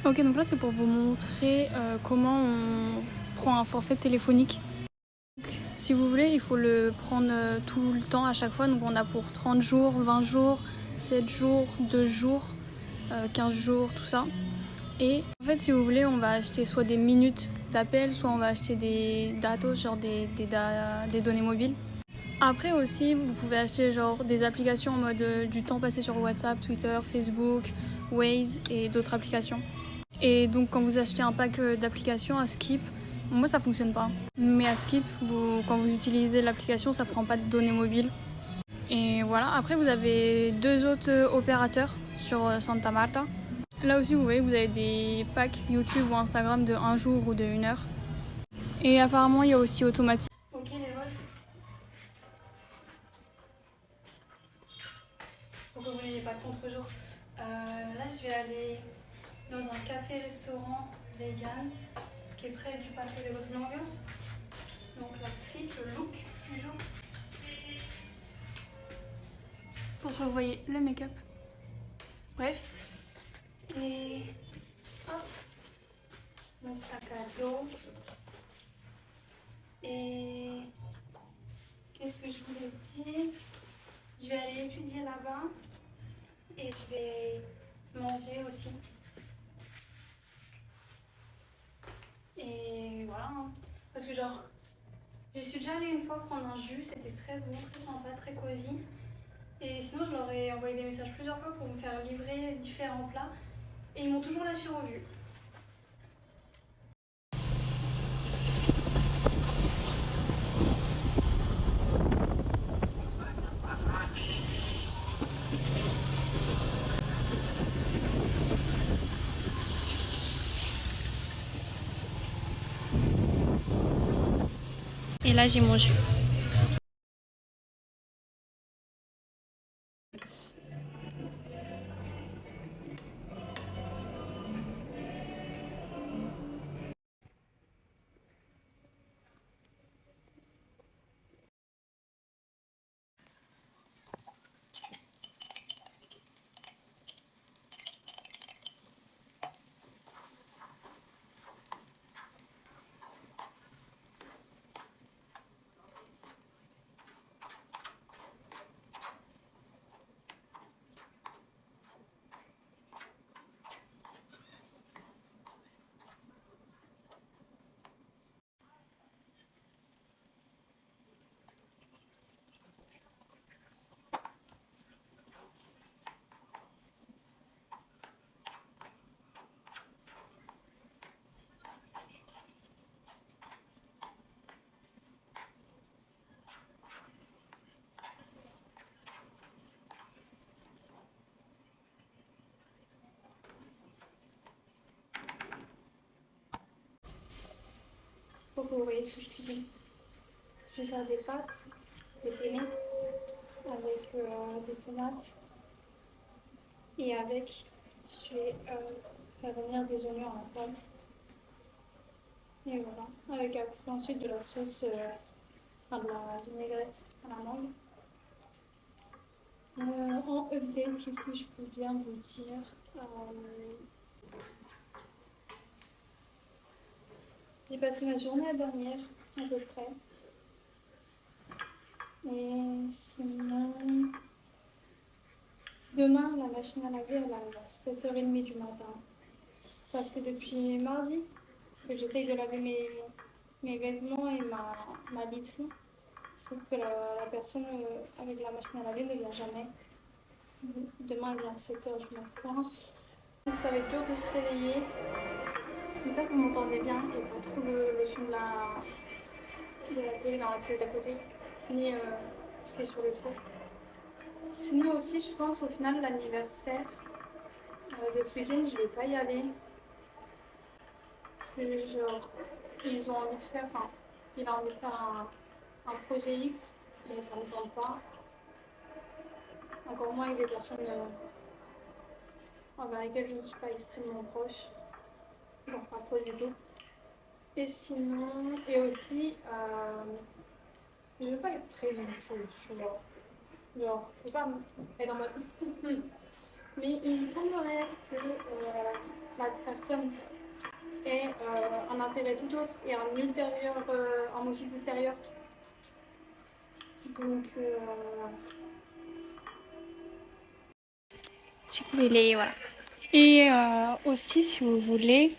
Ok, donc là c'est pour vous montrer comment on prend un forfait téléphonique. Donc, si vous voulez, il faut le prendre tout le temps à chaque fois. Donc on a pour 30 jours, 20 jours, 7 jours, 2 jours, 15 jours, tout ça. Et en fait, si vous voulez, on va acheter soit des minutes d'appel, soit on va acheter des datos, genre des données mobiles. Après aussi, vous pouvez acheter genre des applications en mode du temps passé sur WhatsApp, Twitter, Facebook, Waze et d'autres applications. Et donc quand vous achetez un pack d'applications à Skip, moi ça fonctionne pas. Mais à Skip, quand vous utilisez l'application, ça prend pas de données mobiles. Et voilà, après vous avez deux autres opérateurs sur Santa Marta. Là aussi vous voyez que vous avez des packs YouTube ou Instagram de 1 jour ou de 1 heure. Et apparemment il y a aussi automatique. Ok les Wolf. Donc vous voyez, il n'y a pas de contre-jour. Là je vais aller dans un café-restaurant vegan qui est près du Parque de los Novios. Donc la fit, le look du jour. Pour que vous voyez le make-up. Bref. Et hop, mon sac à dos. Et qu'est-ce que je voulais dire? Je vais aller étudier là-bas et je vais manger aussi. Et voilà. Parce que genre, j'y suis déjà allée une fois prendre un jus, c'était très bon, très sympa, très cosy. Et sinon, je leur ai envoyé des messages plusieurs fois pour me faire livrer différents plats. Et ils m'ont toujours lâché en vue. Et là, j'ai mon jus. Pour que vous voyez ce que je cuisine. Je vais faire des pâtes, des penne avec des tomates. Et avec, je vais faire venir des oignons à la poêle. Et voilà. Avec après, ensuite de la sauce, de la vinaigrette à la mangue. En update, qu'est-ce que je peux bien vous dire? J'ai passé ma journée à dormir, à peu près. Et sinon, demain, la machine à laver, elle arrive à 7h30 du matin. Ça fait depuis mardi que j'essaye de laver mes vêtements et ma literie. Sauf que la personne avec la machine à laver ne vient jamais. Demain, elle vient à 7h du matin. Donc ça va être dur de se réveiller. J'espère que vous m'entendez bien et pas trop le son de la télé dans la pièce d'à côté, ni ce qui est sur le four. Sinon aussi, je pense au final, l'anniversaire de ce week-end, je vais pas y aller. Genre, ils ont envie de faire, enfin, il a envie de faire un projet X et ça ne tente pas. Encore moins avec des personnes avec lesquelles je ne suis pas extrêmement proche. Genre pas proche du tout. Et sinon, et aussi, je veux pas être présomptueuse, tu vois. Genre, je veux pas être en mode. Mais il semblerait que la personne ait un intérêt tout autre et un motif ultérieur. Donc, j'ai coupé les. Voilà. Et aussi, si vous voulez,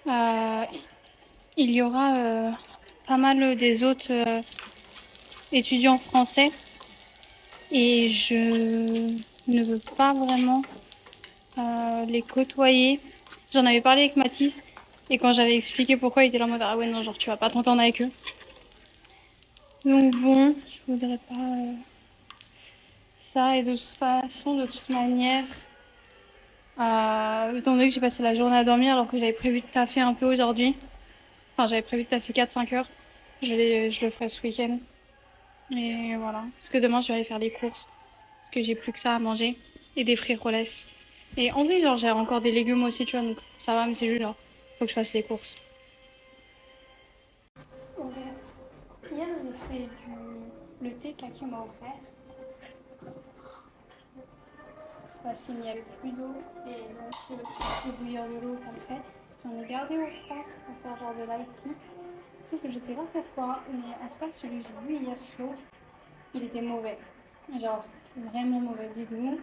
euh, il y aura pas mal des autres étudiants français et je ne veux pas vraiment les côtoyer. J'en avais parlé avec Mathis et quand j'avais expliqué pourquoi, il était là en mode ah ouais, non, genre tu vas pas t'entendre avec eux. Donc bon, je voudrais pas ça et de toute façon, de toute manière, étant donné que j'ai passé la journée à dormir alors que j'avais prévu de taffer un peu aujourd'hui, enfin j'avais prévu de taffer 4-5 heures, je le ferai ce week-end. Et voilà. Parce que demain, je vais aller faire les courses. Parce que j'ai plus que ça à manger. Et des frijoles. Et en vrai, genre, j'ai encore des légumes aussi, tu vois. Donc ça va, mais c'est juste, genre, faut que je fasse les courses. Ok. Hier, j'ai fait le thé qu'Aki m'a offert. Parce qu'il n'y avait plus d'eau. Et donc, pour bouillir de l'eau, ça le fait. J'en ai gardé au froid pour faire genre de l'ice. Sauf que je sais pas pourquoi. Mais en tout cas, celui que j'ai bu hier chaud, il était mauvais. Genre, vraiment mauvais. Dites-vous.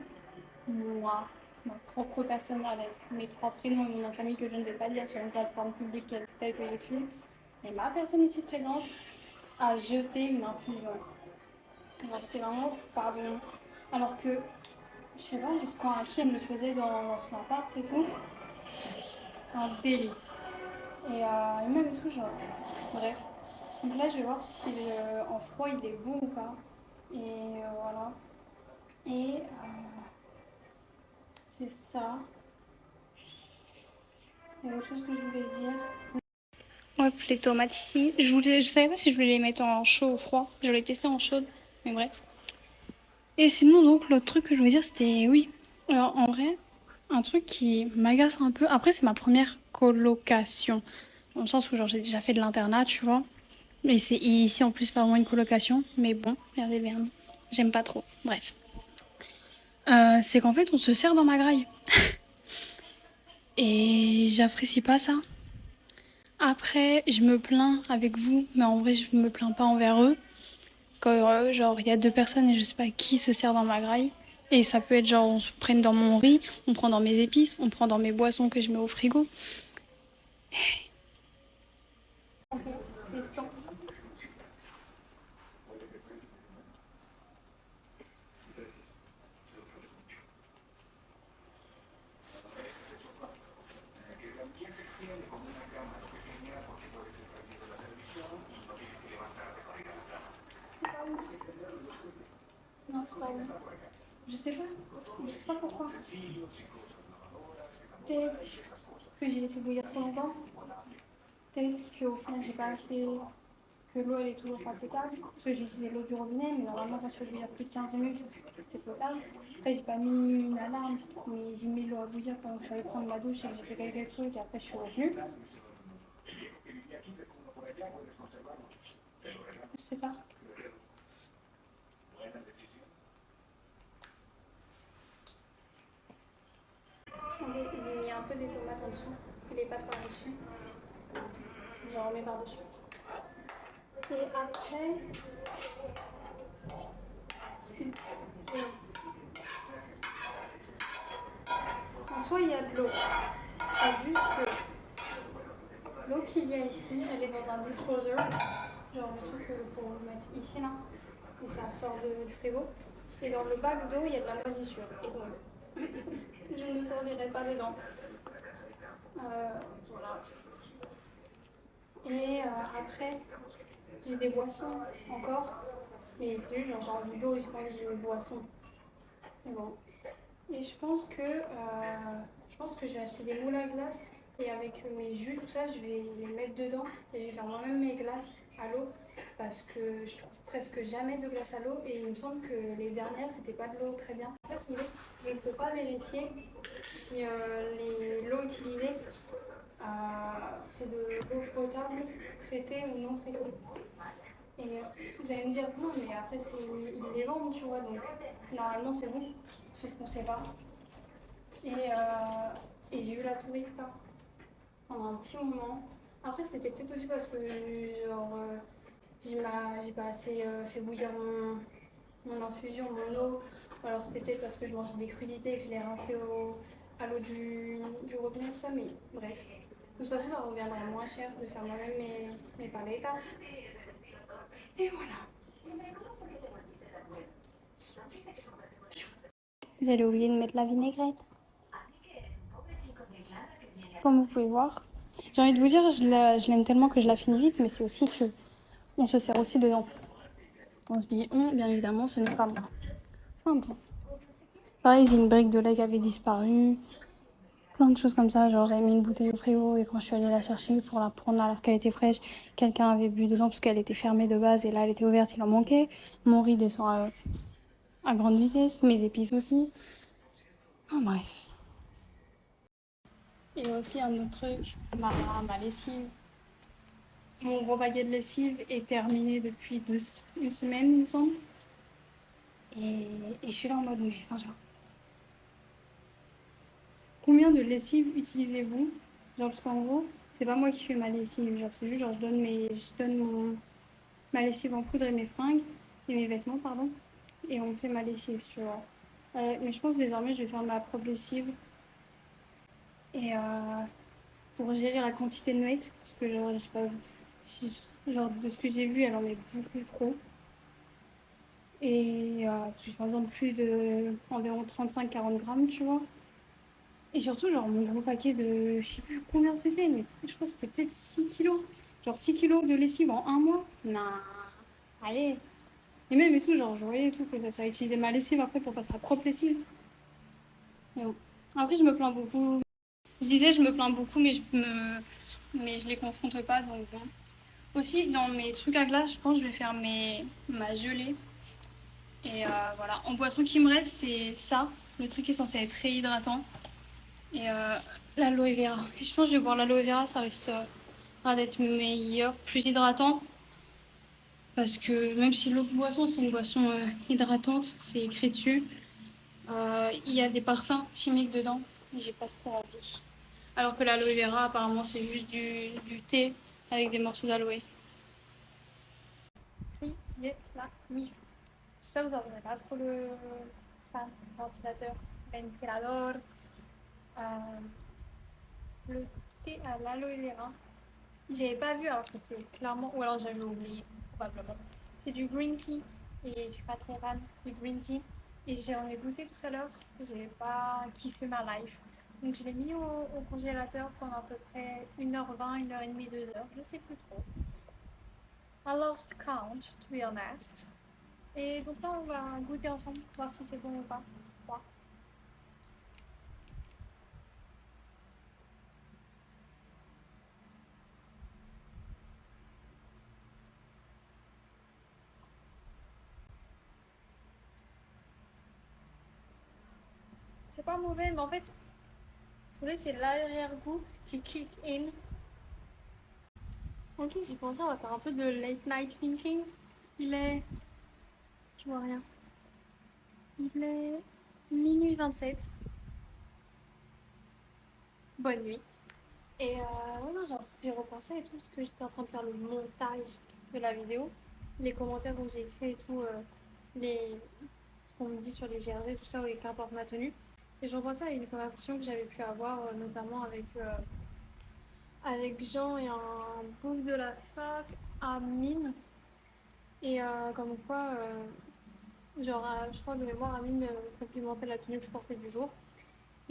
Moi, ma propre personne avec mes 3 prénoms et mon nom de famille que je ne vais pas dire sur une plateforme publique telle que YouTube, et ma personne ici présente a jeté une infusion. C'était vraiment pas bon. Alors que, je sais pas, genre quand Aki elle me le faisait dans son appart et tout, un délice. Et même tout, genre, bref. Donc là, je vais voir si en froid il est bon ou pas. Et voilà. Et c'est ça. Il y a autre chose que je voulais dire. Hop, les tomates ici. Je savais pas si je voulais les mettre en chaud ou froid. Je voulais tester en chaude, mais bref. Et sinon, donc, l'autre truc que je voulais dire, c'était oui. Alors, en vrai, un truc qui m'agace un peu. Après, c'est ma première colocation. Dans le sens où, genre, j'ai déjà fait de l'internat, tu vois. Mais c'est ici, en plus, pas vraiment une colocation. Mais bon, regardez bien. J'aime pas trop. Bref. C'est qu'en fait, on se sert dans ma graille. Et j'apprécie pas ça. Après, je me plains avec vous, mais en vrai, je me plains pas envers eux. Quand, genre, il y a 2 personnes et je sais pas qui se sert dans ma graille. Et ça peut être genre, on se prenne dans mon riz, on prend dans mes épices, on prend dans mes boissons que je mets au frigo. Ok, question. Non, c'est pas bon. Je sais pas. Je sais pas pourquoi. Peut-être que j'ai laissé bouillir trop longtemps. Peut-être qu'au final, j'ai pas assez. Que l'eau elle est toujours pas potable. Parce que j'ai utilisé l'eau du robinet, mais normalement, quand tu fais bouillir plus de 15 minutes, c'est potable. Après, j'ai pas mis une alarme, mais j'ai mis l'eau à bouillir pendant que je suis allée prendre ma douche et que j'ai fait quelques trucs. Et après, je suis revenue. Je sais pas. J'ai mis un peu des tomates en dessous et des pâtes par-dessus. J'en remets par-dessus. Et après, en soi, il y a de l'eau. C'est juste que l'eau qu'il y a ici, elle est dans un disposer, genre un truc pour mettre ici là, et ça sort du frigo. Et dans le bac d'eau, il y a de la moisissure. Et donc, je ne me servirai pas dedans. Voilà. Et après, j'ai des boissons encore. Mais c'est juste, genre, j'ai envie d'eau et je pense que j'ai une boisson. Mais bon. Et je pense que je vais acheter des moules à glace et avec mes jus, tout ça, je vais les mettre dedans et je vais faire moi-même mes glaces à l'eau parce que je trouve presque jamais de glace à l'eau et il me semble que les dernières, c'était pas de l'eau très bien. En fait, je ne peux pas vérifier si l'eau utilisée, c'est de l'eau potable, traitée ou non traitée. Et vous allez me dire, non, mais après, ils les vendent, tu vois, donc normalement c'est bon, sauf qu'on sait pas. Et j'ai eu la tourista pendant un petit moment. Après, c'était peut-être aussi parce que genre, j'ai pas assez fait bouillir mon infusion, mon eau. Ou alors c'était peut-être parce que je mangeais des crudités et que je l'ai rincé à l'eau du robinet, tout ça. Mais bref, de toute façon, ça reviendra moins cher de faire moi-même mes paletas. Et voilà. J'allais oublier de mettre la vinaigrette. Comme vous pouvez voir, j'ai envie de vous dire, je l'aime tellement que je la finis vite, mais c'est aussi que on se sert aussi dedans. Quand je dis on, bien évidemment, ce n'est pas moi. Enfin bon. Pareil, j'ai une brique de lait qui avait disparu. Plein de choses comme ça. Genre, j'avais mis une bouteille au frigo et quand je suis allée la chercher pour la prendre alors qu'elle était fraîche, quelqu'un avait bu dedans parce qu'elle était fermée de base et là, elle était ouverte, il en manquait. Mon riz descend à grande vitesse, mes épices aussi. En bref. Et aussi un autre truc, ma lessive. Mon gros paquet de lessive est terminé depuis une semaine, il me semble. Et je suis là en mode, mais enfin, genre, combien de lessive utilisez-vous? Genre, parce qu'en gros, c'est pas moi qui fais ma lessive. Genre, c'est juste, genre, je donne ma lessive en poudre et mes fringues, et mes vêtements, pardon. Et on fait ma lessive, tu vois. Mais je pense désormais, je vais faire ma propre lessive. Et pour gérer la quantité de mètres, parce que, genre, je sais pas, genre, de ce que j'ai vu, elle en met beaucoup trop. Et j'ai par exemple plus de environ 35-40 grammes, tu vois. Et surtout, genre, mon gros paquet de. Je sais plus combien c'était, mais je crois que c'était peut-être 6 kilos. Genre 6 kilos de lessive en un mois. Non, allez. Et même et tout, genre, je voyais et tout que ça utilisait ma lessive après pour faire sa propre lessive. Mais bon. Après, je me plains beaucoup. Je disais, je me plains beaucoup, mais je les confronte pas, donc bon. Aussi, dans mes trucs à glace, je pense que je vais faire ma gelée. Et voilà, en boisson qui me reste, c'est ça. Le truc est censé être réhydratant. Et l'aloe vera. Et je pense que je vais boire l'aloe vera, ça risquera d'être meilleur, plus hydratant. Parce que même si l'autre boisson, c'est une boisson hydratante, c'est écrit dessus, il y a des parfums chimiques dedans. Et j'ai pas trop envie. Alors que l'aloe vera, apparemment, c'est juste du thé avec des morceaux d'aloe. Il est là, oui. J'espère que vous n'entendez pas trop le fan ventilateur, ventilador. Euh, le thé à l'aloe vera. J'avais pas vu alors que c'est clairement, ou alors j'avais oublié, probablement. C'est du green tea et je suis pas très fan du green tea. Et j'en ai goûté tout à l'heure, j'ai pas kiffé ma life. Donc je l'ai mis au congélateur pendant à peu près 1h20, 1h30, 2h, je sais plus trop. I lost count, to be honest. Et donc là, on va goûter ensemble, voir si c'est bon ou pas. Froid. C'est pas mauvais, mais en fait, je voulais c'est l'arrière-goût qui kick in. Ok, j'ai pensé, on va faire un peu de late night thinking. Il est. Je vois rien. Il est minuit 27. Bonne nuit. Et voilà, genre, j'ai repensé et tout, parce que j'étais en train de faire le montage de la vidéo. Les commentaires que j'ai écrits et tout, les... ce qu'on me dit sur les GRZ, tout ça, et qu'importe ma tenue. Et je repensais à une conversation que j'avais pu avoir, notamment avec Jean et un bouc de la fac à Mine. Et comme quoi, genre, je crois de mémoire, Amine complimentait la tenue que je portais du jour.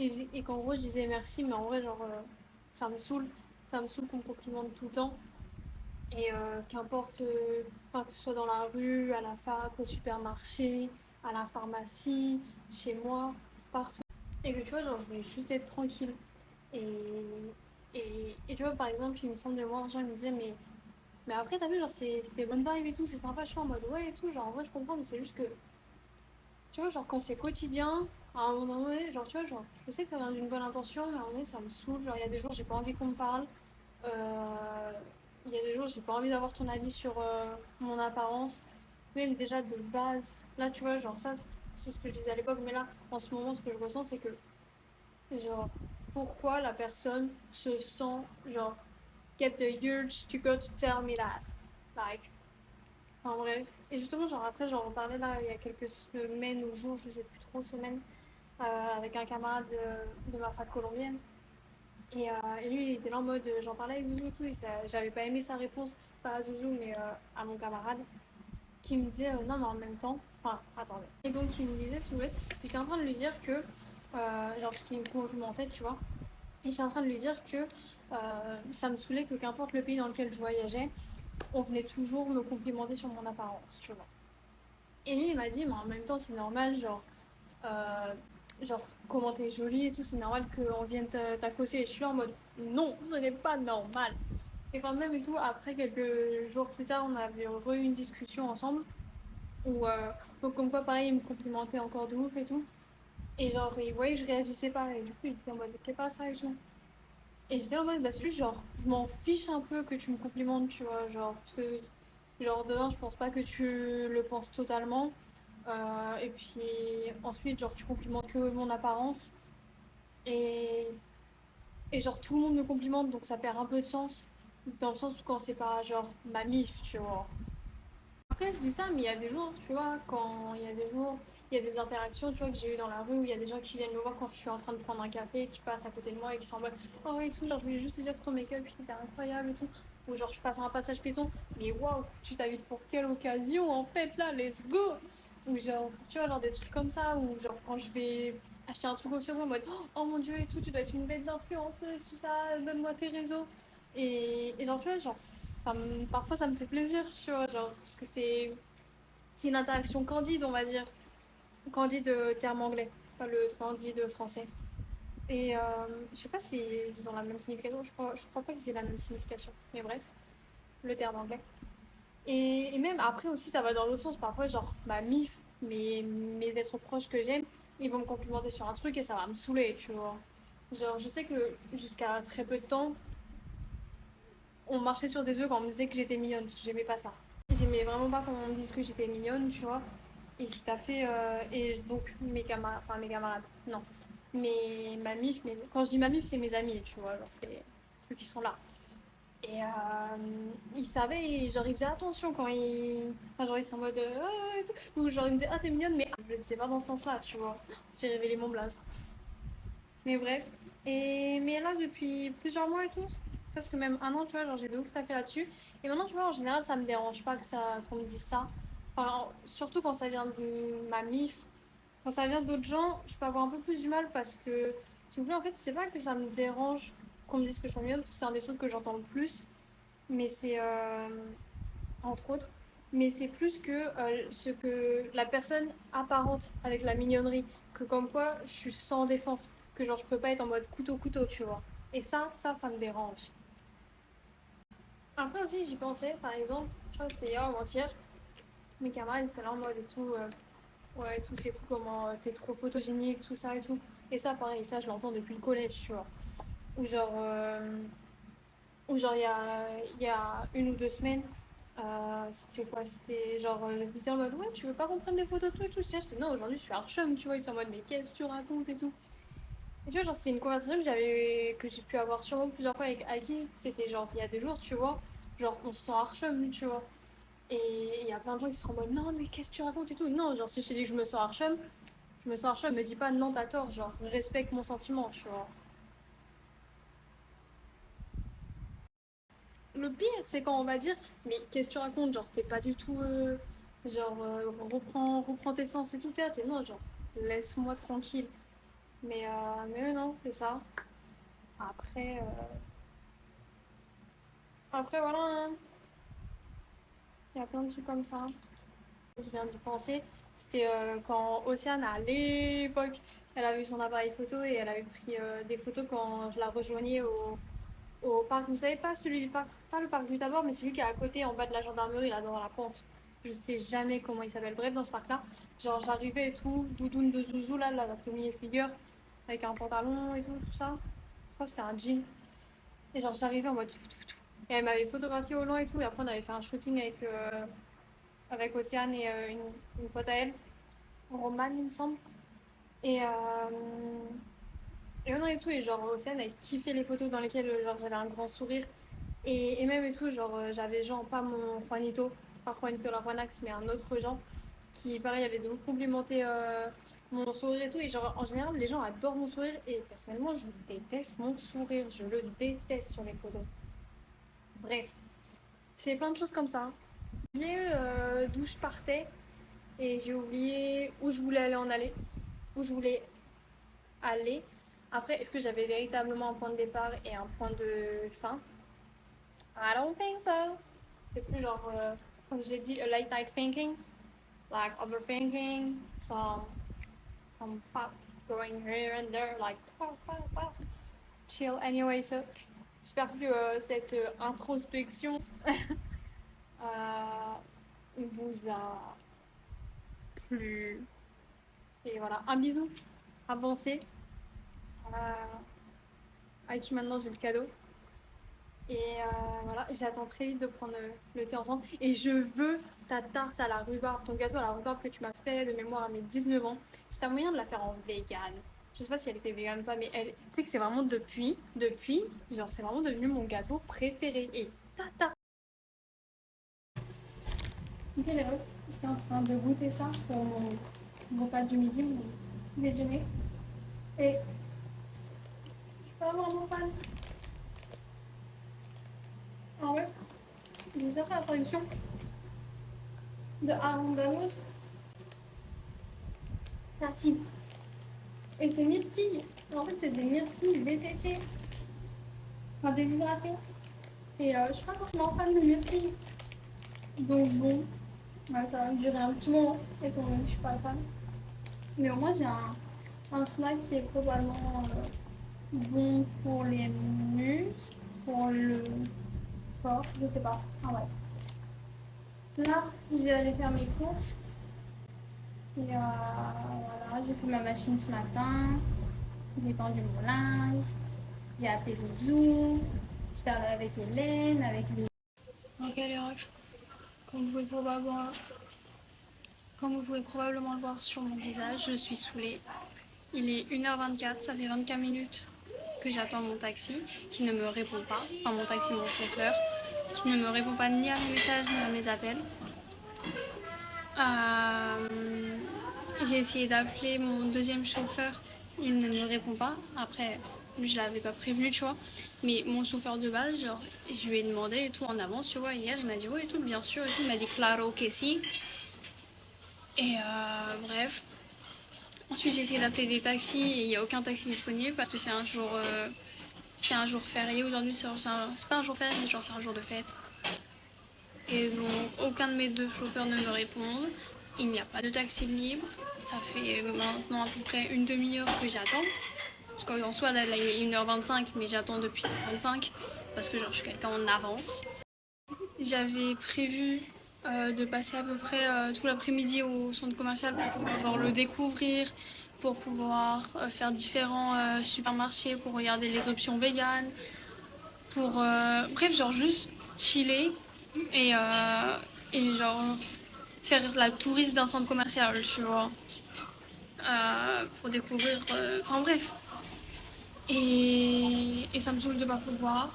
Et qu'en gros, je disais merci, mais en vrai, genre, ça me saoule. Ça me saoule qu'on me complimente tout le temps. Et qu'importe, que ce soit dans la rue, à la fac, au supermarché, à la pharmacie, chez moi, partout. Et que tu vois, genre, je voulais juste être tranquille. Et, et tu vois, par exemple, il me semble de voir un gens, il me disait, mais après, t'as vu, genre, c'est des bonnes vibes et tout, c'est sympa, je suis en mode ouais et tout, genre, en vrai, je comprends, mais c'est juste que, tu vois, genre, quand c'est quotidien, à un moment donné, genre, tu vois, genre, je sais que ça vient d'une bonne intention, mais à un moment donné, ça me saoule, genre, il y a des jours, j'ai pas envie qu'on me parle, il y a des jours, j'ai pas envie d'avoir ton avis sur mon apparence, même déjà de base, là, tu vois, genre, ça, c'est ce que je disais à l'époque, mais là, en ce moment, ce que je ressens, c'est que Genre, pourquoi la personne se sent, genre, get the urge to go to tell me that. Like, en bref. Et justement, genre, après, j'en parlais là il y a quelques semaines ou jours, je sais plus trop, semaines, avec un camarade de ma fac colombienne. Et lui, il était là en mode, j'en parlais avec Zouzou et tout, et j'avais pas aimé sa réponse, pas à Zouzou, mais à mon camarade, qui me disait, non, mais en même temps, enfin, attendez. Et donc, il me disait, si vous voulez, j'étais en train de lui dire que, genre, parce qu'il me complimentait, tu vois, et j'étais en train de lui dire que ça me saoulait que qu'importe le pays dans lequel je voyageais, on venait toujours me complimenter sur mon apparence, tu vois. Et lui, il m'a dit, mais en même temps, c'est normal, euh, genre, comment t'es jolie et tout, c'est normal qu'on vienne t'accosser. Et je suis là en mode, non, ce n'est pas normal. Et quand même et tout, après, quelques jours plus tard, on avait eu une discussion ensemble, où, donc, comme quoi, pareil, il me complimentait encore de ouf et tout. Et genre, il voyait que je réagissais pas, et du coup, il était en mode, qu'est-ce pas ça et tout. Et j'étais en mode, bah, c'est juste genre, je m'en fiche un peu que tu me complimentes, tu vois, genre, parce que, genre, de un, je pense pas que tu le penses totalement. Et puis, ensuite, genre, tu complimentes que mon apparence. Et, et genre, tout le monde me complimente, donc ça perd un peu de sens. Dans le sens où quand c'est pas, genre, ma mif, tu vois. Après, je dis ça, mais il y a des jours, tu vois, quand il y a des jours, il y a des interactions, tu vois, que j'ai eu dans la rue où il y a des gens qui viennent me voir quand je suis en train de prendre un café, qui passent à côté de moi et qui sont en mode oh ouais, et tout, genre je voulais juste te dire que ton make-up il était incroyable et tout. Ou genre je passe à un passage piéton, mais waouh, tu t'habilles pour quelle occasion en fait là, let's go! Ou genre, tu vois, genre des trucs comme ça, ou genre quand je vais acheter un truc au surnom en mode oh mon dieu et tout, tu dois être une bête d'influenceuse, tout ça, donne-moi tes réseaux. Et genre, tu vois, genre, parfois ça me fait plaisir, tu vois, genre, parce que c'est une interaction candide, on va dire. Candide terme anglais, pas le candide français. Et je sais pas si ils ont la même signification, je crois pas qu'ils aient la même signification, mais bref, le terme anglais. Et même après aussi, ça va dans l'autre sens, parfois, genre, ma mif, mes êtres proches que j'aime, ils vont me complimenter sur un truc et ça va me saouler, tu vois. Genre, je sais que jusqu'à très peu de temps, on marchait sur des œufs quand on me disait que j'étais mignonne, parce que j'aimais pas ça. J'aimais vraiment pas qu'on me dise que j'étais mignonne, tu vois. Et j'ai fait. Et donc, mes camarades, non. Mais ma mif, quand je dis ma mif, c'est mes amis, tu vois. Genre, c'est ceux qui sont là. Et ils savaient, et genre, ils faisaient attention quand ils. Enfin, genre, ils sont en mode. Ah, et tout. Ou genre, ils me disaient, ah, t'es mignonne, mais je le disais pas dans ce sens-là, tu vois. J'ai révélé mon blaze. Mais bref. Mais là, depuis plusieurs mois et tout, presque même un an, tu vois, genre j'ai de ouf taffé là-dessus. Et maintenant, tu vois, en général, ça me dérange pas qu'on me dise ça. Enfin, surtout quand ça vient de ma mif. Quand ça vient d'autres gens, je peux avoir un peu plus du mal parce que, si vous voulez, en fait, c'est pas que ça me dérange qu'on me dise que je suis mignonne, parce que c'est un des trucs que j'entends le plus. Mais c'est, entre autres, mais c'est plus que ce que la personne apparente avec la mignonnerie, que comme quoi je suis sans défense, que genre je peux pas être en mode couteau, tu vois. Et ça me dérange. Après aussi, j'y pensais, par exemple, je crois que c'était hier ou avant-hier, mes camarades étaient là en mode et tout, ouais, et tout, c'est fou comment t'es trop photogénique, tout ça et tout. Et ça, pareil, ça, je l'entends depuis le collège, tu vois. Ou genre, il y a 1 ou 2 semaines, c'était quoi? C'était genre, j'étais en mode, ouais, tu veux pas qu'on prenne des photos de toi et tout? J'étais, non, aujourd'hui je suis archum, tu vois. Ils étaient en mode, mais qu'est-ce que tu racontes et tout? Et tu vois, genre, c'est une conversation que j'ai pu avoir sûrement plusieurs fois avec Aki. C'était genre, il y a des jours, tu vois, genre, on se sent archum, tu vois. Et il y a plein de gens qui seront en mode, non, mais qu'est-ce que tu racontes et tout? Non, genre, si je te dis que je me sens archum, me dis pas, non, t'as tort, genre, respecte mon sentiment, tu vois. Le pire, c'est quand on va dire, mais qu'est-ce que tu racontes? Genre, t'es pas du tout. Genre, reprends tes sens et tout, t'es non, genre, laisse-moi tranquille. Mais non, c'est ça. Après, après voilà, hein. Il y a plein de trucs comme ça. Je viens d'y penser. C'était quand Océane, à l'époque, elle avait eu son appareil photo et elle avait pris des photos quand je la rejoignais au parc. Vous savez, pas celui du parc, pas le parc du Tabor, mais celui qui est à côté, en bas de la gendarmerie, là, dans la pente. Je sais jamais comment il s'appelle. Bref, dans ce parc-là, genre, j'arrivais et tout, doudoune de Zouzou, là, la Tommy Figure, avec un pantalon et tout, tout ça. Je crois que c'était un jean. Et genre, j'arrivais en mode tout, tout, tout. Et elle m'avait photographié au loin et tout. Et après, on avait fait un shooting avec Océane et une pote à elle, Romane, il me semble. Et, Et maintenant et tout, et genre Océane, elle kiffait les photos dans lesquelles genre j'avais un grand sourire. Et même et tout, genre j'avais genre pas mon Juanito, pas Juanito Laguanax, mais un autre genre qui pareil avait de ouf complimenté mon sourire et tout. Et genre en général, les gens adorent mon sourire et personnellement, je déteste mon sourire, je le déteste sur les photos. Bref, c'est plein de choses comme ça. J'ai oublié d'où je partais et j'ai oublié où je voulais où je voulais aller. Après, est-ce que j'avais véritablement un point de départ et un point de fin? I don't think so. C'est plus genre, comme je l'ai dit, a late night thinking, like overthinking, some thought going here and there, like, chill anyway. So, j'espère que cette introspection vous a plu. Et voilà, un bisou à penser, à qui maintenant j'ai le cadeau. Et voilà, j'attends très vite de prendre le thé ensemble. Et je veux ta tarte à la rhubarbe, ton gâteau à la rhubarbe que tu m'as fait de mémoire à mes 19 ans. Si t'as moyen de la faire en vegan. Je sais pas si elle était vegan ou pas, mais elle, tu sais que c'est vraiment depuis, genre c'est vraiment devenu mon gâteau préféré. Et ta tarte. Ok les refs, j'étais en train de goûter ça pour mon repas du midi, mon déjeuner. Et je suis pas vraiment fan. En vrai, j'ai cherché la traduction de arándanos. C'est acide. Et c'est myrtille. En fait, c'est des myrtilles desséchées, enfin déshydratées. Et je suis pas forcément fan de myrtilles. Donc bon, ouais, ça va durer un petit moment, étant donné que je suis pas fan. Mais au moins, j'ai un snack qui est probablement bon pour les muscles, pour le corps, je sais pas. Ah ouais. Là, je vais aller faire mes courses. Et voilà, j'ai fait ma machine ce matin. J'ai tendu mon linge. J'ai appelé Zouzou. Je parlais avec Hélène, avec lui. Ok les refs, comme vous pouvez probablement, comme vous pouvez probablement le voir sur mon visage, je suis saoulée. Il est 1h24, ça fait 24 minutes que j'attends mon taxi, qui ne me répond pas. Enfin mon taxi, mon chauffeur, qui ne me répond pas ni à mes messages ni à mes appels. J'ai essayé d'appeler mon deuxième chauffeur, il ne me répond pas. Après, je l'avais pas prévenu, tu vois. Mais mon chauffeur de base, genre, je lui ai demandé et tout en avance, tu vois. Hier, il m'a dit, ouais, et tout, bien sûr, et tout. Il m'a dit, claro que si. Et bref. Ensuite, j'ai essayé d'appeler des taxis et il n'y a aucun taxi disponible parce que c'est un jour férié aujourd'hui. C'est pas un jour férié, mais genre, c'est un jour de fête. Et donc, aucun de mes deux chauffeurs ne me répondent. Il n'y a pas de taxi libre. Ça fait maintenant à peu près une demi-heure que j'attends. Parce qu'en soi, là, il est 1h25, mais j'attends depuis 55 parce que genre, je suis quelqu'un en avance. J'avais prévu de passer à peu près tout l'après-midi au centre commercial pour pouvoir genre, le découvrir, pour pouvoir faire différents supermarchés, pour regarder les options véganes, pour bref, genre juste chiller et, genre faire la touriste d'un centre commercial, tu vois, pour découvrir. Enfin bref. Et ça me saoule de pas pouvoir.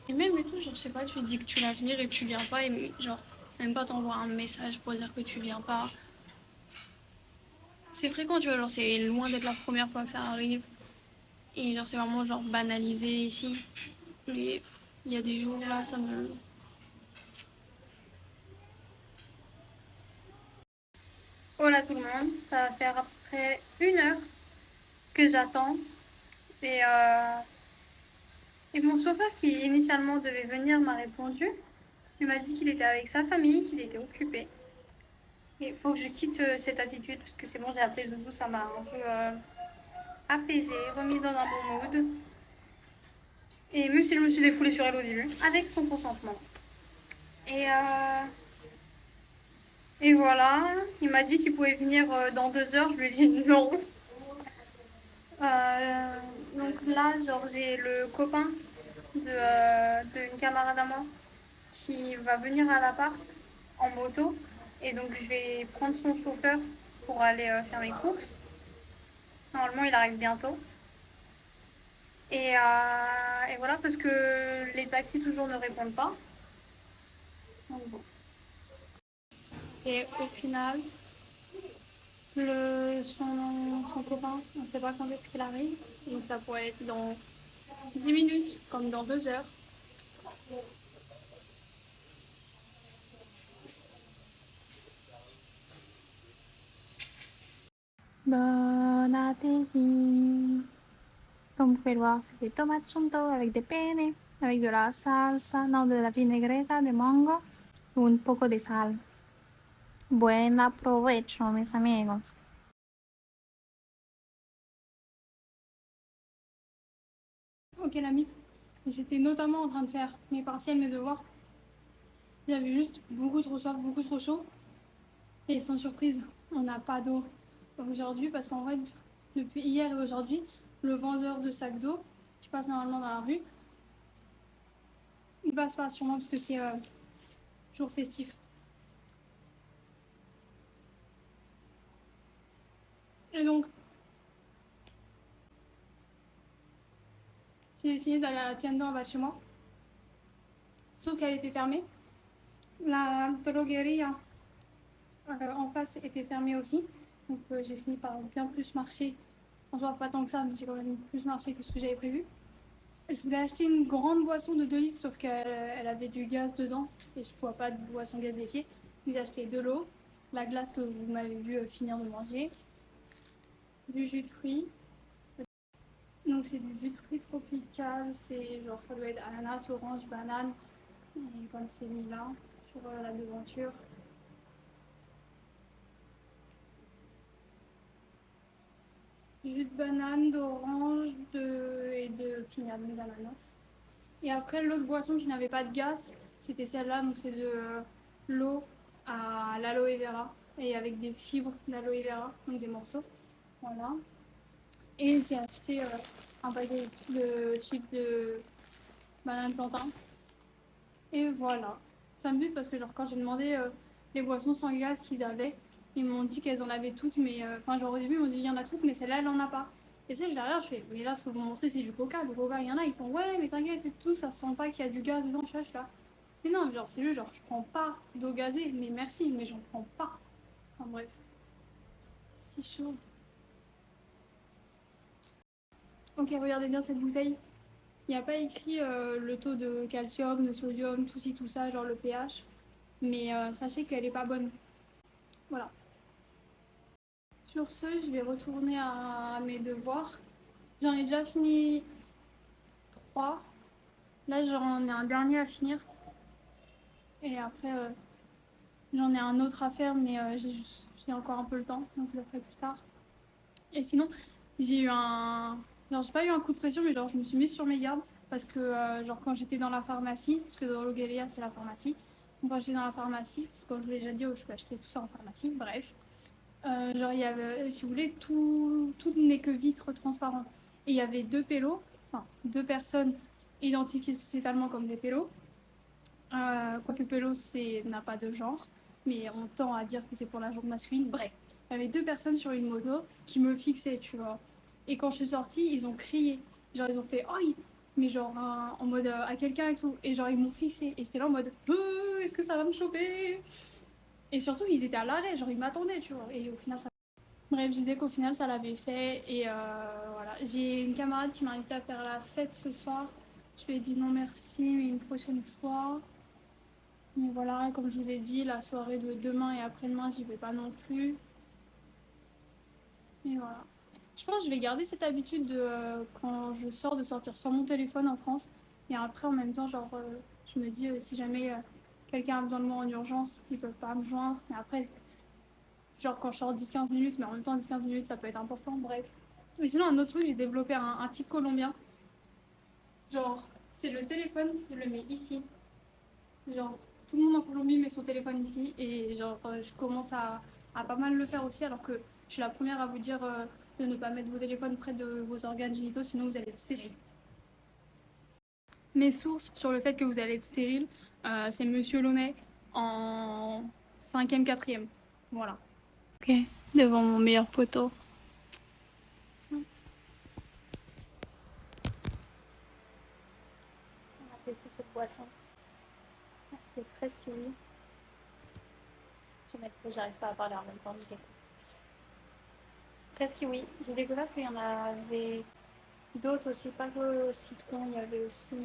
Et même et tout, genre, je sais pas, tu te dis que tu vas venir et tu viens pas, et genre, même pas t'envoies un message pour dire que tu viens pas. C'est fréquent, tu vois, genre, c'est loin d'être la première fois que ça arrive. Et genre, c'est vraiment genre banalisé ici. Mais il y a des jours là, ça me. Voilà tout le monde, ça va faire à peu près 1 heure que j'attends. Et, euh, et mon chauffeur qui initialement devait venir m'a répondu. Il m'a dit qu'il était avec sa famille, qu'il était occupé. Il faut que je quitte cette attitude parce que c'est bon, j'ai appelé Zouzou, ça m'a un peu apaisée, remis dans un bon mood. Et même si je me suis défoulée sur elle au début, avec son consentement. Et, euh, et voilà, il m'a dit qu'il pouvait venir dans 2 heures, je lui ai dit non. Euh, donc là, genre, j'ai le copain d'une camarade à moi qui va venir à l'appart en moto. Et donc je vais prendre son chauffeur pour aller faire mes courses. Normalement, il arrive bientôt. Et voilà, parce que les taxis toujours ne répondent pas. Donc bon. Et au final, son copain, on ne sait pas quand est-ce qu'il arrive. Donc ça pourrait être dans 10 minutes, comme dans 2 heures. Bon appétit! Comme vous pouvez le voir, c'est des tomates chonto avec des penne, avec de la salsa, non, de la vinaigreta de mango, un poco de sal. Buen provecho, mis amigos. Ok, la mif. J'étais notamment en train de faire mes partiels, mes devoirs. J'avais juste beaucoup trop soif, beaucoup trop chaud. Et sans surprise, on n'a pas d'eau aujourd'hui parce qu'en fait, depuis hier et aujourd'hui, le vendeur de sacs d'eau qui passe normalement dans la rue, il passe pas sûrement parce que c'est jour festif. Et donc, j'ai essayé d'aller à la tienda en bas de chez moi, sauf qu'elle était fermée. La drogueria en face était fermée aussi, donc j'ai fini par bien plus marcher. En soi, pas tant que ça, mais j'ai quand même plus marché que ce que j'avais prévu. Je voulais acheter une grande boisson de 2 litres, sauf qu'elle avait du gaz dedans et je ne bois pas de boisson gazéfiée. J'ai acheté de l'eau, la glace que vous m'avez vu finir de manger, du jus de fruits. Donc c'est du jus de fruits tropical, c'est genre ça doit être ananas, orange, banane, et comme c'est mis là sur la devanture. Jus de banane, d'orange et de pignade, d'ananas. Et après, l'autre boisson qui n'avait pas de gaz, c'était celle-là. Donc, c'est de l'eau à l'aloe vera et avec des fibres d'aloe vera, donc des morceaux. Voilà. Et j'ai acheté un paquet de chips de banane plantain. Et voilà. Ça me bute parce que, genre, quand j'ai demandé les boissons sans gaz qu'ils avaient, ils m'ont dit qu'elles en avaient toutes, mais enfin, genre, au début, ils m'ont dit il y en a toutes, mais celle-là, elle en a pas. Et tu sais, je la regarde, je fais, mais là, ce que vous montrez, c'est du coca. Le coca, il y en a, ils font, ouais, mais t'inquiète et tout, ça sent pas qu'il y a du gaz dedans. Je suis là. Mais non, genre, c'est juste, genre, je prends pas d'eau gazée, mais merci, mais j'en prends pas. Enfin, bref. Si chaud. Ok, regardez bien cette bouteille. Il n'y a pas écrit le taux de calcium, de sodium, tout ci, tout ça, genre le pH. Mais sachez qu'elle est pas bonne. Voilà. Sur ce, je vais retourner à mes devoirs. J'en ai déjà fini 3. Là, j'en ai un dernier à finir. Et après, j'en ai un autre à faire, mais j'ai encore un peu le temps, donc je le ferai plus tard. Et sinon, j'ai eu un... Genre, j'ai pas eu un coup de pression, mais genre, je me suis mise sur mes gardes. Parce que, genre, quand j'étais dans la pharmacie, parce que dans Logelia, c'est la pharmacie. Donc, quand j'étais dans la pharmacie, parce que comme je vous l'ai déjà dit, je peux acheter tout ça en pharmacie, bref. Genre, il y avait, si vous voulez, tout n'est que vitre transparente. Et il y avait 2 pélos, enfin, 2 personnes identifiées sociétalement comme des pélos. Quoique pélos n'a pas de genre, mais on tend à dire que c'est pour la genre masculine. Bref, il y avait 2 personnes sur une moto qui me fixaient, tu vois. Et quand je suis sortie, ils ont crié. Genre, ils ont fait «Oi!» mais genre en mode à quelqu'un et tout. Et genre, ils m'ont fixé. Et j'étais là en mode est-ce que ça va me choper? Et surtout, ils étaient à l'arrêt, genre ils m'attendaient, tu vois. Et au final, ça... Bref, je disais qu'au final, ça l'avait fait. Et voilà. J'ai une camarade qui m'a invité à faire la fête ce soir. Je lui ai dit non merci, mais une prochaine fois. Et voilà, comme je vous ai dit, la soirée de demain et après-demain, j'y vais pas non plus. Et voilà. Je pense que je vais garder cette habitude de, quand je sors, de sortir sans mon téléphone en France. Et après, en même temps, genre, je me dis, si jamais quelqu'un a besoin de moi en urgence, ils peuvent pas me joindre. Mais après, genre, quand je sors 10-15 minutes, mais en même temps, 10-15 minutes, ça peut être important. Bref. Mais sinon, un autre truc, j'ai développé un tic colombien. Genre, c'est le téléphone, je le mets ici. Genre, tout le monde en Colombie met son téléphone ici et genre, je commence à pas mal le faire aussi, alors que je suis la première à vous dire de ne pas mettre vos téléphones près de vos organes génitaux, sinon vous allez être stérile. Mes sources sur le fait que vous allez être stérile, c'est Monsieur Launay en 5e, 4e. Voilà. Ok, devant mon meilleur poteau. tester cette boisson. C'est fraise kiwi. Je vais mettre que j'arrive pas à parler en même temps, je l'écoute. Fraise kiwi. J'ai découvert qu'il y en avait d'autres aussi, pas que citron, il y avait aussi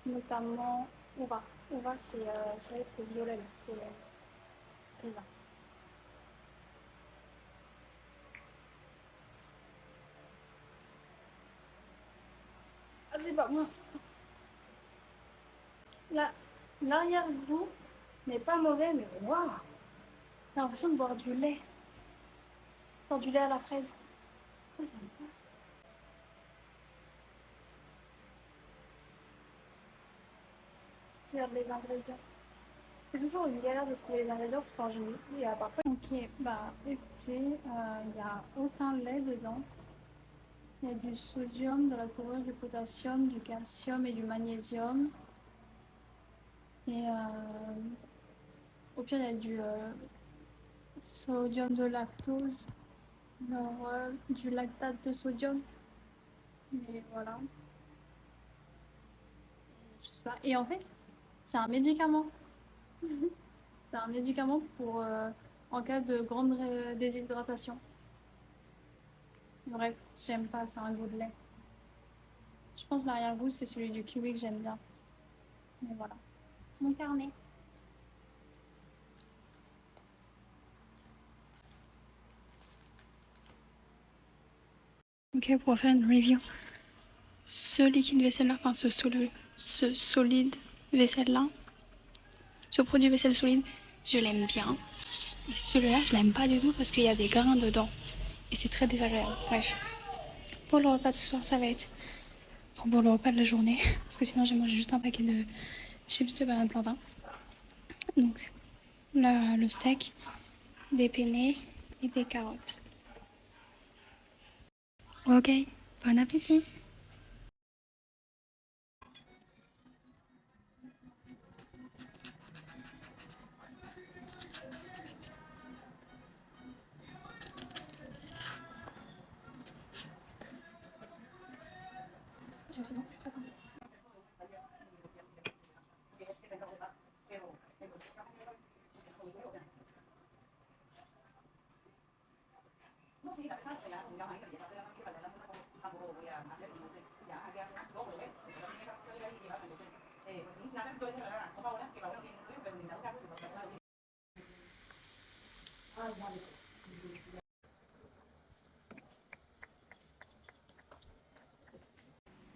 notamment Oura. Oura, c'est violet, là, c'est raisin. Ah, c'est pas bon. L'arrière-goût n'est pas mauvais, mais waouh! J'ai l'impression de boire du lait. Boire du lait à la fraise. Oh, j'aime pas. Regarde les ingrédients. C'est toujours une galère de trouver les ingrédients parce que il y a parfois. Ok, bah écoutez, il n'y a aucun lait dedans. Il y a du sodium, de la chlorure, du potassium, du calcium et du magnésium. Et au pire, il y a du sodium de lactose, genre du lactate de sodium. Mais voilà, je sais pas. Et en fait, c'est un médicament. C'est un médicament pour en cas de grande déshydratation. Bref, j'aime pas, c'est un goût de lait. Je pense que l'arrière-goût, c'est celui du kiwi que j'aime bien. Mais voilà. Mon carnet. Ok, pour faire une review. Ce liquide vaisselle-là, enfin ce solide vaisselle-là, ce produit vaisselle solide, je l'aime bien. Et celui-là, je l'aime pas du tout parce qu'il y a des grains dedans. Et c'est très désagréable. Bref. Pour le repas de ce soir, ça va être... Enfin, pour le repas de la journée. Parce que sinon, j'ai mangé juste un paquet de chips de banane plantain. Donc, là, le steak, des penne et des carottes. Ok, bon appétit!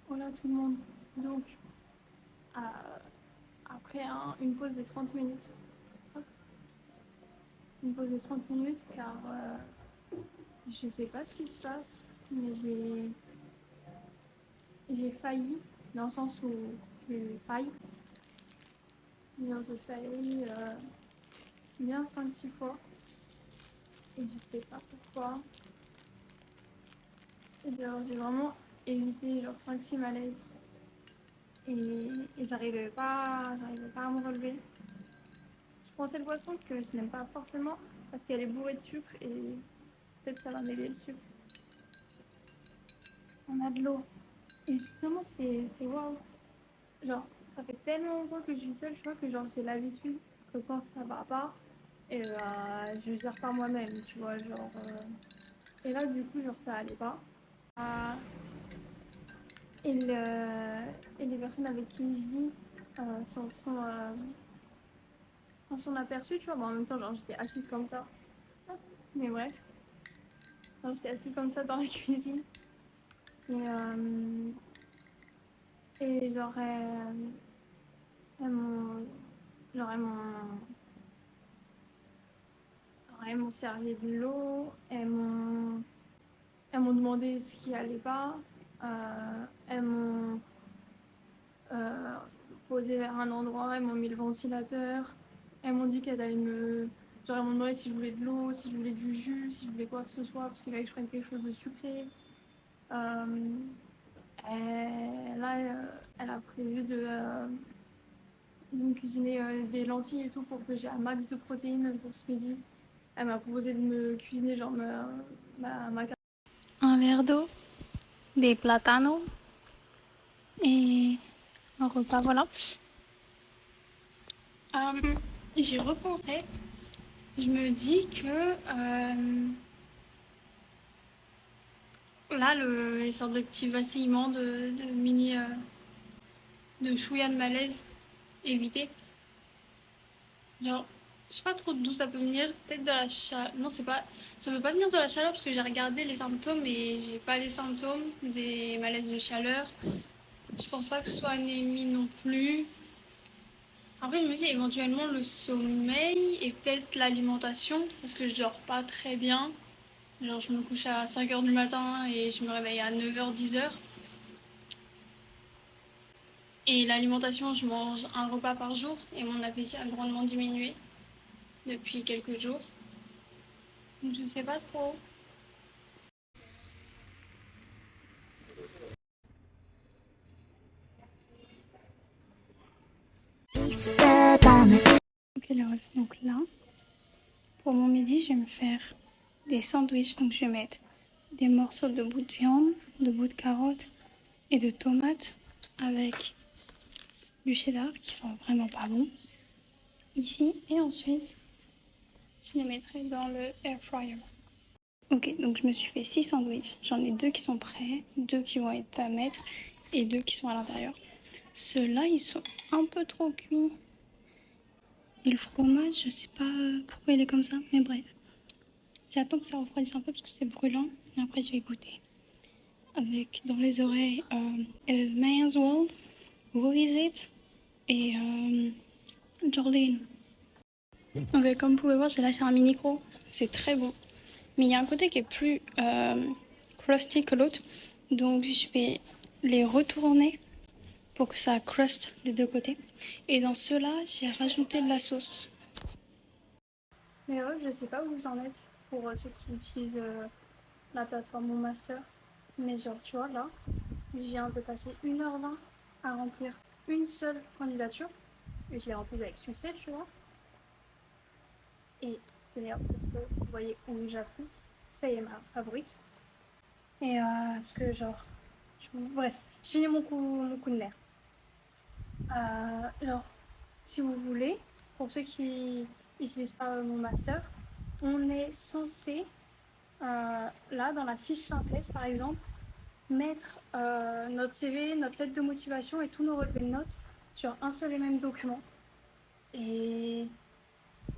Voilà tout le monde. Donc, euh, après une pause de 30 minutes, une pause de 30 minutes car je sais pas ce qui se passe, mais j'ai failli, dans le sens où tu failles. J'ai failli bien 5-6 fois et je sais pas pourquoi. Et j'ai vraiment évité genre 5-6 malaises et j'arrivais pas à me relever. Je prends cette boisson que je n'aime pas forcément parce qu'elle est bourrée de sucre et peut-être ça va m'aider le sucre. On a de l'eau. Et justement, c'est waouh. Genre, ça fait tellement longtemps que je vis seule, je vois que genre j'ai l'habitude que quand ça va pas, et je gère par moi-même, tu vois, genre. Et là, du coup, genre ça allait pas. Euh, et, et les personnes avec qui je vis s'en sont aperçues, tu vois. Bon, en même temps, genre j'étais assise comme ça. Mais bref, genre, j'étais assise comme ça dans la cuisine. Et genre, elles m'ont genre, elles m'ont servi de l'eau, elles m'ont demandé ce qui allait pas, elles m'ont posé vers un endroit, elles m'ont mis le ventilateur, elles m'ont dit qu'elles allaient me... Genre, elles m'ont demandé si je voulais de l'eau, si je voulais du jus, si je voulais quoi que ce soit, parce qu'il fallait que je prenne quelque chose de sucré. Là, elle a prévu de me cuisiner des lentilles et tout pour que j'ai un max de protéines pour ce midi. Elle m'a proposé de me cuisiner genre ma un verre d'eau, des platanos et un repas, voilà. J'y repensais. Je me dis que là, les sortes de petits vacillements de mini, de chouïa de malaise éviter. Genre, je sais pas trop d'où ça peut venir. Peut-être de la chaleur. Non, c'est pas. Ça peut pas venir de la chaleur parce que j'ai regardé les symptômes et j'ai pas les symptômes des malaises de chaleur. Je pense pas que ce soit anémie non plus. Après, je me dis éventuellement le sommeil et peut-être l'alimentation parce que je dors pas très bien. Genre, je me couche à 5 h du matin et je me réveille à 9 h 10 h. Et l'alimentation, je mange un repas par jour et mon appétit a grandement diminué depuis quelques jours. Donc, je sais pas trop. Ok, les refs. Donc là, pour mon midi, je vais me faire des sandwichs. Donc je vais mettre des morceaux de bout de viande, de bout de carotte et de tomates avec du cheddar qui sont vraiment pas bons ici. Et ensuite, je les mettrai dans le air fryer. Ok, donc je me suis fait 6 sandwichs. J'en ai 2 qui sont prêts, 2 qui vont être à mettre et 2 qui sont à l'intérieur. Ceux-là, ils sont un peu trop cuits. Et le fromage, je sais pas pourquoi il est comme ça, mais bref. J'attends que ça refroidisse un peu parce que c'est brûlant. Et après, je vais goûter. Avec dans les oreilles It is Man's World, Who Is It et Jolene. Ok, comme vous pouvez voir, j'ai lâché un mini-croc. C'est très bon. Mais il y a un côté qui est plus crusty que l'autre. Donc je vais les retourner pour que ça crust des deux côtés. Et dans ceux-là, j'ai rajouté de la sauce. Mais ouais, je sais pas où vous en êtes pour ceux qui utilisent la plateforme Mon Master. Mais genre, tu vois, là, je viens de passer 1 h 20 à remplir une seule candidature. Et je l'ai remplie avec succès, tu vois. Et tenez, vous voyez où j'appuie. Ça y est, ma favorite. Et parce que genre, bref, je finis mon coup de nerf. Genre, si vous voulez, pour ceux qui n'utilisent pas mon master, on est censé, là, dans la fiche synthèse par exemple, mettre notre CV, notre lettre de motivation et tous nos relevés de notes sur un seul et même document. Et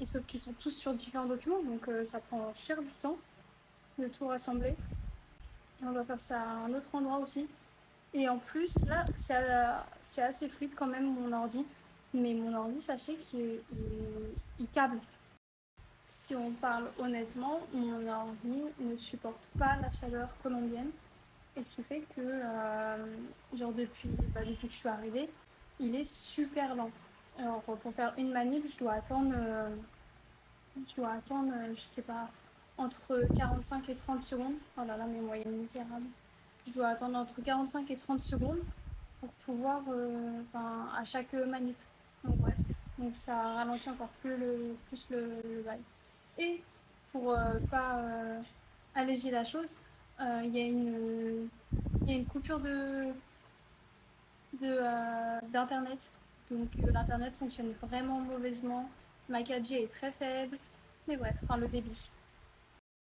sauf qu'ils sont tous sur différents documents, donc ça prend cher du temps de tout rassembler. Et on doit faire ça à un autre endroit aussi. Et en plus, là, c'est assez fluide quand même mon ordi. Mais mon ordi, sachez qu'il câble. Si on parle honnêtement, mon ordi ne supporte pas la chaleur colombienne. Et ce qui fait que, genre depuis que je suis arrivée, il est super lent. Alors pour faire une manip, je dois attendre, je sais pas, entre 45 et 30 secondes. Oh là là, mes moyennes misérables. Je dois attendre entre 45 et 30 secondes pour pouvoir, à chaque manip. Donc bref, donc ça ralentit encore plus le bail. Et pour pas alléger la chose, il y a une coupure d'internet. Donc l'internet fonctionne vraiment mauvaisement. Ma 4G est très faible. Mais bref, le débit.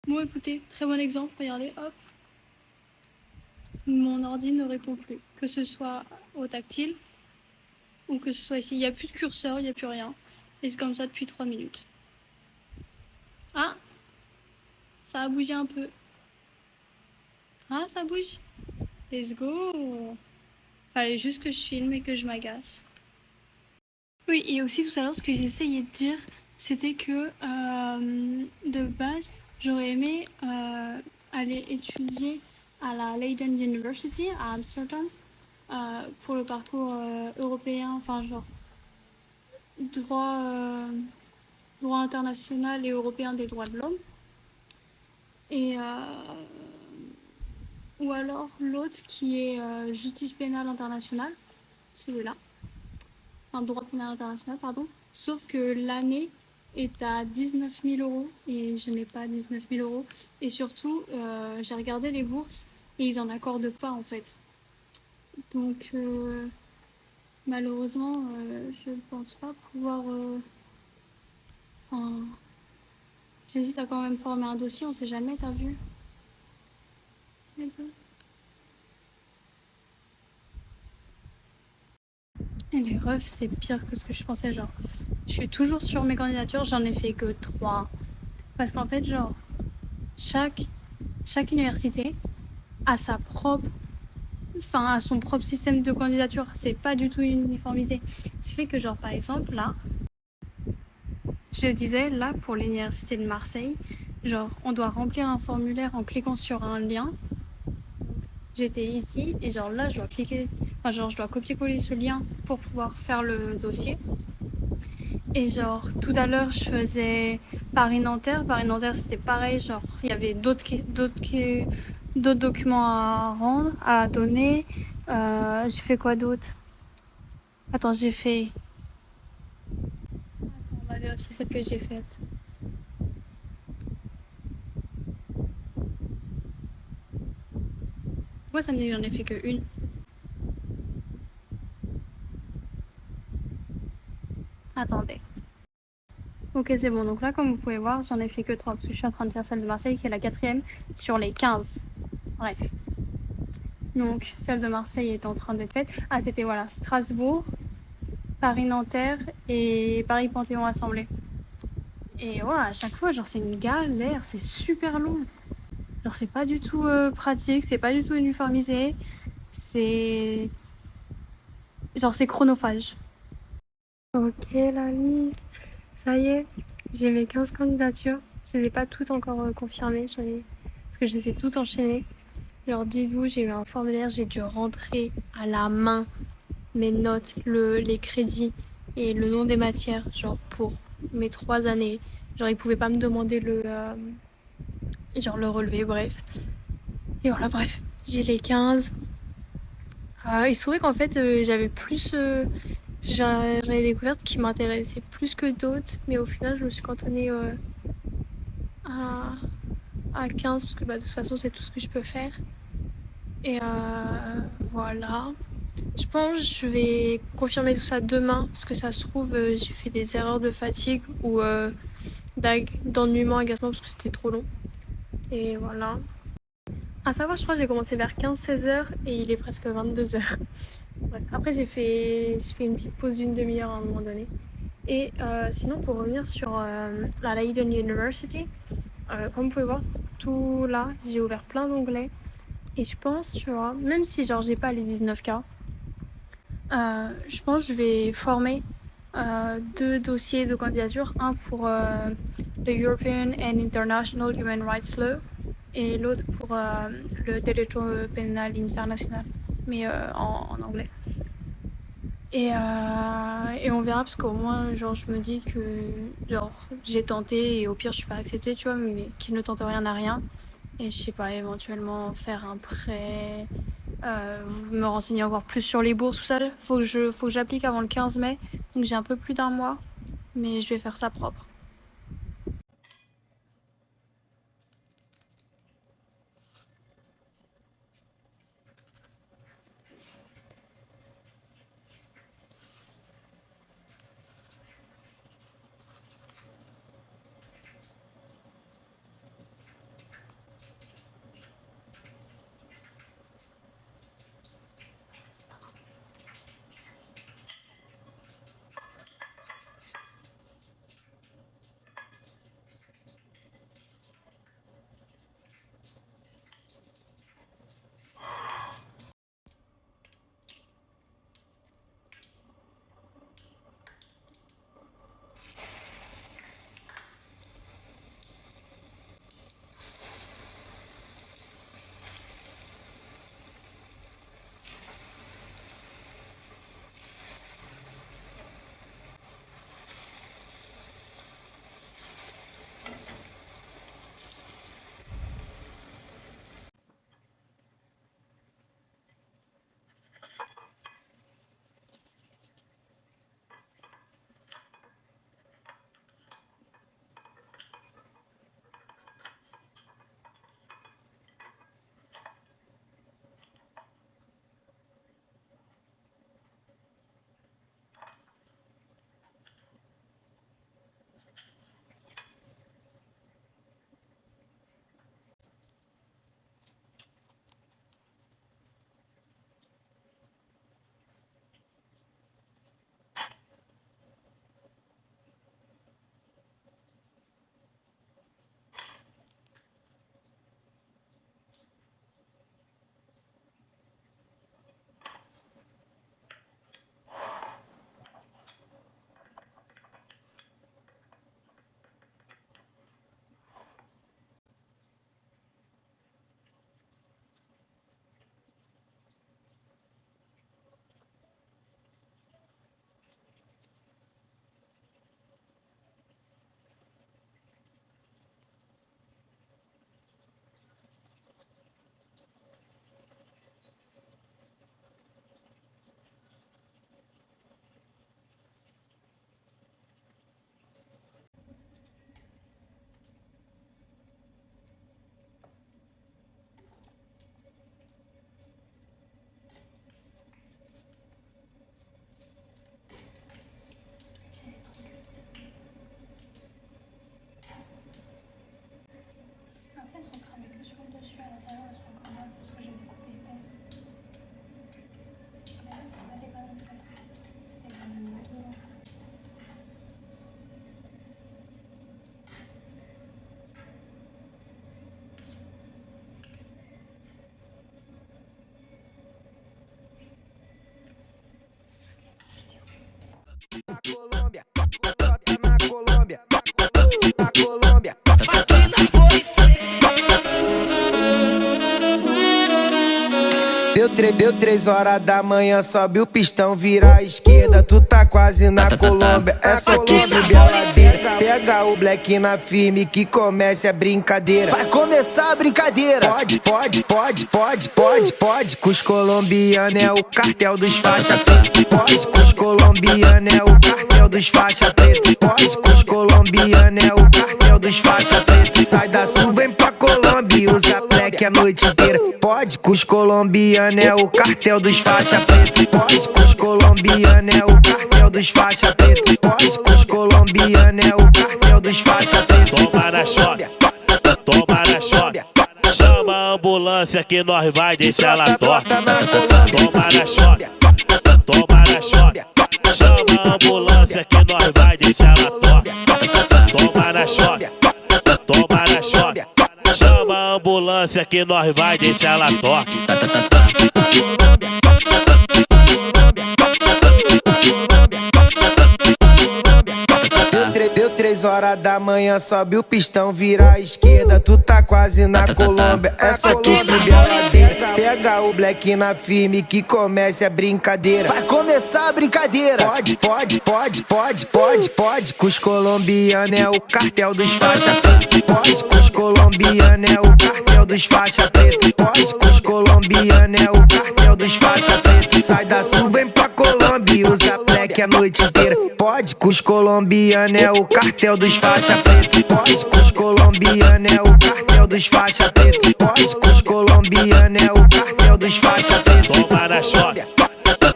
Bon écoutez, très bon exemple, regardez, hop. Mon ordi ne répond plus. Que ce soit au tactile ou que ce soit ici. Il n'y a plus de curseur, il n'y a plus rien. Et c'est comme ça depuis 3 minutes. Ah, ça a bougé un peu. Ah, ça bouge. Let's go. Fallait juste que je filme et que je m'agace. Oui, et aussi tout à l'heure, ce que j'essayais de dire, c'était que de base, j'aurais aimé aller étudier à la Leiden University à Amsterdam pour le parcours européen, enfin genre droit international et européen des droits de l'homme. Et ou alors l'autre qui est justice pénale internationale, celui-là. Enfin, droit pénal international, pardon. Sauf que l'année est à 19 000 euros et je n'ai pas 19 000 euros. Et surtout, j'ai regardé les bourses et ils en accordent pas en fait. Donc, Malheureusement, je pense pas pouvoir. Enfin, j'hésite à quand même former un dossier, on sait jamais, t'as vu? Un peu. Et les refs, c'est pire que ce que je pensais, genre. Je suis toujours sur mes candidatures, j'en ai fait que 3. Parce qu'en fait, genre, chaque, chaque université a sa propre, enfin, a son propre système de candidature. C'est pas du tout uniformisé. Ce qui fait que, genre, par exemple, là, je disais, là, pour l'université de Marseille, genre, on doit remplir un formulaire en cliquant sur un lien. J'étais ici et genre là, je dois cliquer, enfin, genre, je dois copier-coller ce lien pour pouvoir faire le dossier. Et genre, tout à l'heure, je faisais Paris-Nanterre. Paris-Nanterre, c'était pareil. Genre, il y avait d'autres documents à rendre, à donner. J'ai fait quoi d'autre? Attends, j'ai fait. Attends, on va vérifier celle que j'ai faite. Pourquoi ça me dit que j'en ai fait que une? Attendez. Ok, c'est bon. Donc là, comme vous pouvez voir, j'en ai fait que 3 parce que je suis en train de faire celle de Marseille qui est la quatrième sur les 15. Bref. Donc, celle de Marseille est en train d'être faite. Ah, c'était voilà, Strasbourg, Paris-Nanterre et Paris-Panthéon-Assemblée. Et ouais, à chaque fois, genre, c'est une galère, c'est super long. Genre, c'est pas du tout pratique, c'est pas du tout uniformisé. C'est. Genre, c'est chronophage. Ok, Lali, ça y est, j'ai mes 15 candidatures. Je les ai pas toutes encore confirmées, parce que je les ai toutes enchaînées. Genre, dites-vous, j'ai eu un formulaire, j'ai dû rentrer à la main mes notes, les crédits et le nom des matières, genre pour mes 3 années. Genre, ils pouvaient pas me demander genre le relevé, bref. Et voilà, bref, j'ai les 15. Il se trouvait qu'en fait, j'avais plus. J'en ai découvert qui m'intéressaient plus que d'autres, mais au final, je me suis cantonnée à, à 15 parce que bah, de toute façon, c'est tout ce que je peux faire. Et voilà. Je pense que je vais confirmer tout ça demain parce que ça se trouve, j'ai fait des erreurs de fatigue ou d'ennuiement, agacement parce que c'était trop long. Et voilà. À savoir, je crois que j'ai commencé vers 15-16 heures et il est presque 22 heures. Bref. Après, j'ai fait une petite pause d'une demi-heure à un moment donné. Et sinon, pour revenir sur la Leiden University, comme vous pouvez voir, tout là, j'ai ouvert plein d'onglets. Et je pense, tu vois, même si genre j'ai pas les 19K, je pense que je vais former 2 dossiers de candidature, un pour le European and International Human Rights Law et l'autre pour le Derecho Penal International, mais en anglais. Et on verra parce qu'au moins, genre, je me dis que genre, j'ai tenté et au pire, je suis pas acceptée, tu vois, mais qui ne tente rien n'a rien. Et je sais pas, éventuellement faire un prêt, me renseigner encore plus sur les bourses, tout ça. Faut que j'applique avant le 15 mai, donc j'ai un peu plus d'un mois, mais je vais faire ça propre. Deu 3 horas da manhã, sobe o pistão, vira à esquerda. Tu tá quase na Colômbia, é só tu subir a ladeira. Pega o black na firme que comece a brincadeira. Vai começar a brincadeira. Pode, que os colombianos é o cartel dos faixa preta. Pode, que os colombianos é o cartel dos faixa preta. Pode, que os colombianos é o cartel dos faixa preta. Sai da sul, vem pra Colômbia e usa black a noite inteira. Pode, que os colombianos é o cartel dos faixa preta. Pode, que os colombianos é o cartel dos faixa preta. Pode, que os colombianos é o cartel dos faixa preta. Toma na choque, toma na choque. Chama a ambulância que nós vai deixar ela torta. Toma na choque, toma na choque. Chama a ambulância que nós vai deixar ela torta. Toma na choque, toma na choque. Chama a ambulância que nós vai deixar ela torta. Deu 3 horas da manhã, sobe o pistão, vira à esquerda. Tu tá quase na Colômbia, é só tu subir a ladeira. Pega o black na firme que comece a brincadeira. Vai começar a brincadeira. Pode, que os colombianos é o cartel dos faixa preta. Pode, que os colombianos é o cartel dos faixa preta. Pode, que os colombianos é o cartel dos faixa preta. Sai da sul, vem pra Colômbia e usa black a noite inteira. Pode, que os colombianos é o cartel dos faixa preta. Pode, que os colombianos é o cartel dos faixa preta. Pode, que os colombianos é o cartel dos faixa preta. Toma na choque,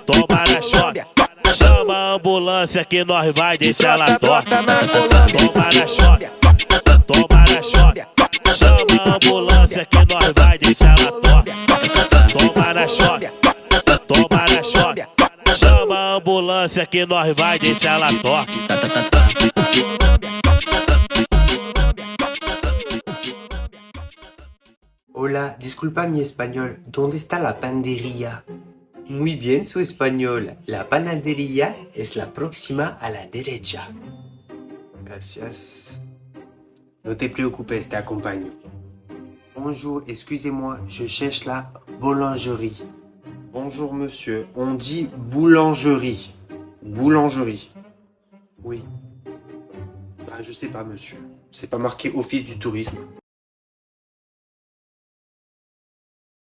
toma na choque. Chama a ambulância que nós vai deixar ela torta. Toma na choque, toma na choque. Chama a ambulância que nós vai deixar ela torta. Toma na choque, toma na choque. Chama a ambulância que nós vai deixar ela torta. Hola, disculpa mi español. ¿Dónde está la panadería? Muy bien su español. La panadería es la próxima a la derecha. Gracias. No te preocupes, te acompaño. Bonjour, excusez-moi, je cherche la boulangerie. Bonjour monsieur, on dit boulangerie. Boulangerie. Oui. Bah je sais pas monsieur. C'est pas marqué office du tourisme.